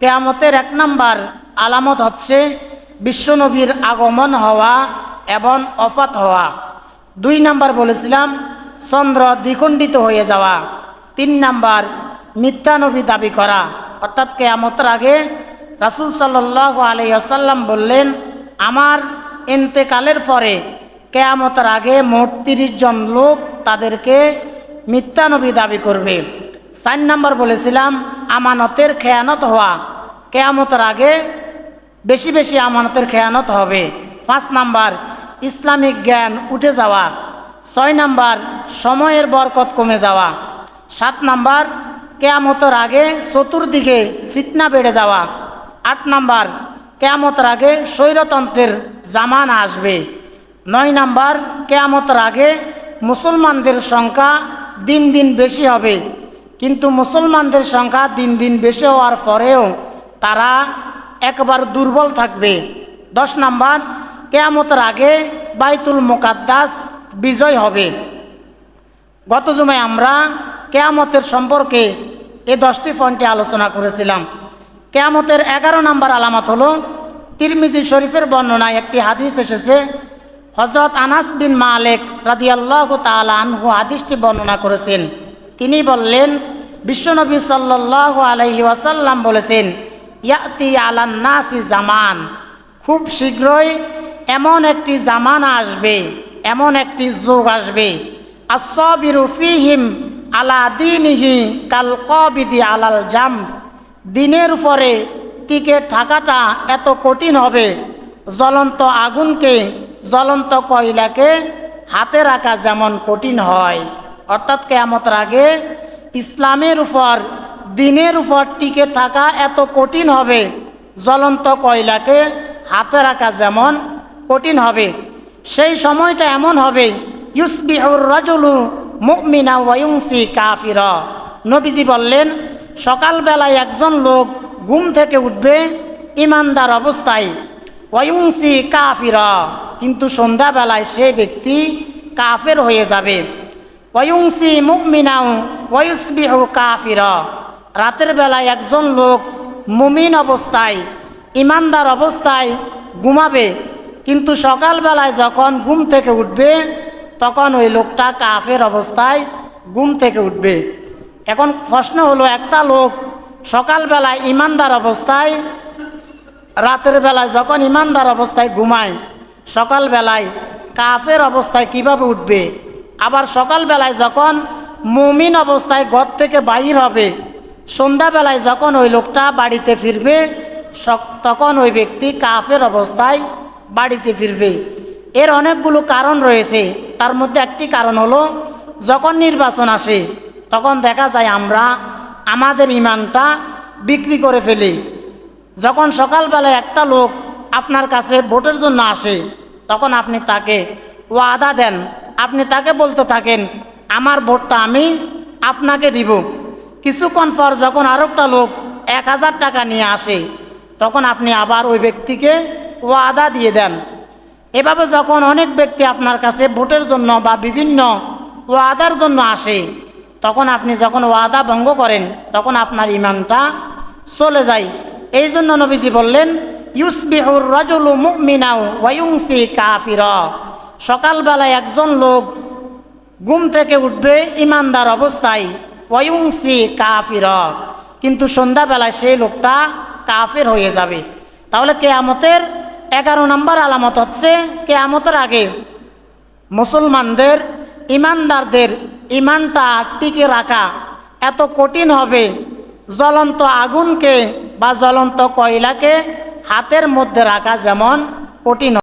কিয়ামতের 1 নাম্বার আলামত হচ্ছে বিশ্বনবীর আগমন হওয়া এবং ওফাত হওয়া। 2 নাম্বার বলেছিলাম চন্দ্র দ্বিখণ্ডিত হয়ে যাওয়া। 3 নাম্বার মিথ্যা নবী দাবি করা, অর্থাৎ কিয়ামতের আগে রাসূল সাল্লাল্লাহু আলাইহি ওয়াসাল্লাম বললেন, আমার ইন্তেকালের পরে কিয়ামতের আগে মোট 30 জন লোক তাদেরকে মিথ্যা নবী দাবি করবে। 4 নাম্বার বলেছিলাম আমানতের খেয়ানত হওয়া, কিয়ামতের আগে বেশি বেশি আমানতের খেয়ানত হবে। 5 নাম্বার ইসলামিক জ্ঞান উঠে যাওয়া। 6 নাম্বার সময়ের বরকত কমে যাওয়া। 7 নাম্বার কিয়ামতের আগে চতুর্দিকে ফিতনা বেড়ে যাওয়া। 8 নাম্বার কিয়ামতের আগে স্বৈরতন্ত্রের জামানা আসবে। 9 নাম্বার কিয়ামতের আগে মুসলমানদের সংখ্যা দিন দিন বেশি হবে, কিন্তু মুসলমানদের সংখ্যা দিন দিন বেশি হওয়ার পরেও তারা একবার দুর্বল থাকবে। 10 নাম্বার কিয়ামতের আগে বাইতুল মুকাদ্দাস বিজয় হবে। গত জুমায় আমরা কিয়ামতের সম্পর্কে এই 10টি পয়েন্টে আলোচনা করেছিলাম। কিয়ামতের 11 নাম্বার আলামত হলো তিরমিজি শরীফের বর্ণনায় একটি হাদিস এসেছে। হযরত আনাস বিন মালিক রাদিয়াল্লাহু তাআলা আনহু হাদিসটি বর্ণনা করেছেন। তিনি বললেন, বিশ্বনবী সাল্লাল্লাহু আলাইহি ওয়াসাল্লাম বলেছেন, ইয়াতি আলান নাসি জামান, খুব শীঘ্রই এমন একটি জামানা আসবে, এমন একটি যুগ আসবে, আস-সাবিরু ফীহিম আলা দীনিহি কাল কাবিদি আলাল জাম, দিনের উপরে টিকে থাকাটা এত কঠিন হবে, জ্বলন্ত আগুনকে, জ্বলন্ত কয়লাকে হাতে রাখা যেমন কঠিন হয়। অর্থাৎ কিয়ামতের আগে ইসলামের উপর, দিনের উপর টিকে থাকা এত কঠিন হবে, জ্বলন্ত কয়লাকে হাতে রাখা যেমন কঠিন হবে। সেই সময়টা এমন হবে, ইউসবিহুর রাজুলু মুমিনা ওয়া ইউমসি কাফিরা। নবীজি বললেন, সকালবেলায় একজন লোক ঘুম থেকে উঠবে ইমানদার অবস্থায়, ওয়া ইউমসি কাফিরা, কিন্তু সন্ধ্যাবেলায় সে ব্যক্তি কাফের হয়ে যাবে। ওয়া ইউমসি মুমিনা ওয়া ইউসবিহু কাফিরা, রাতের বেলায় একজন লোক মুমিন অবস্থায়, ইমানদার অবস্থায় ঘুমাবে, কিন্তু সকালবেলায় যখন ঘুম থেকে উঠবে তখন ওই লোকটা কাফের অবস্থায় ঘুম থেকে উঠবে। এখন প্রশ্ন হলো, একটা লোক সকালবেলায় ইমানদার অবস্থায়, রাতের বেলায় যখন ইমানদার অবস্থায় ঘুমায়, সকালবেলায় কাফের অবস্থায় কিভাবে উঠবে? আবার সকালবেলায় যখন মুমিন অবস্থায় ঘর থেকে বাইর হবে, সন্ধ্যাবেলায় যখন ওই লোকটা বাড়িতে ফিরবে তখন ওই ব্যক্তি কাফের অবস্থায় বাড়িতে ফিরবে। এর অনেকগুলো কারণ রয়েছে। তার মধ্যে একটি কারণ হলো, যখন নির্বাচন আসে তখন দেখা যায় আমরা আমাদের ইমানটা বিক্রি করে ফেলি। যখন সকালবেলায় একটা লোক আপনার কাছে ভোটের জন্য আসে তখন আপনি তাকে ওয়াদা দেন, আপনি তাকে বলতে থাকেন আমার ভোটটা আমি আপনাকে দিব। কিছুক্ষণ পর যখন আরেকটা লোক 1000 টাকা নিয়ে আসে তখন আপনি আবার ওই ব্যক্তিকে ওয়াদা দিয়ে দেন। এভাবে যখন অনেক ব্যক্তি আপনার কাছে ভোটের জন্য বা বিভিন্ন ওয়াদার জন্য আসে তখন আপনি যখন ওয়াদা ভঙ্গ করেন তখন আপনার ইমানটা চলে যায়। এই জন্য নবীজি বললেন, ইউসবিহুর রাজুলু মুমিনা ওয়া ইউমসি কাফিরা, সকালবেলায় একজন লোক ঘুম থেকে উঠবে ইমানদার অবস্থায়, ওয়া ইউমসি কাফিরা, কিন্তু সন্ধ্যাবেলায় সেই লোকটা কাফের হয়ে যাবে। তাহলে কিয়ামতের 11 নম্বর আলামত হচ্ছে, কিয়ামতের আগে মুসলমানদের, ইমানদারদের ইমানটা টিকে রাখা এত কঠিন হবে, জ্বলন্ত আগুনকে বা জ্বলন্ত কয়লাকে হাতের মধ্যে রাখা যেমন কঠিন।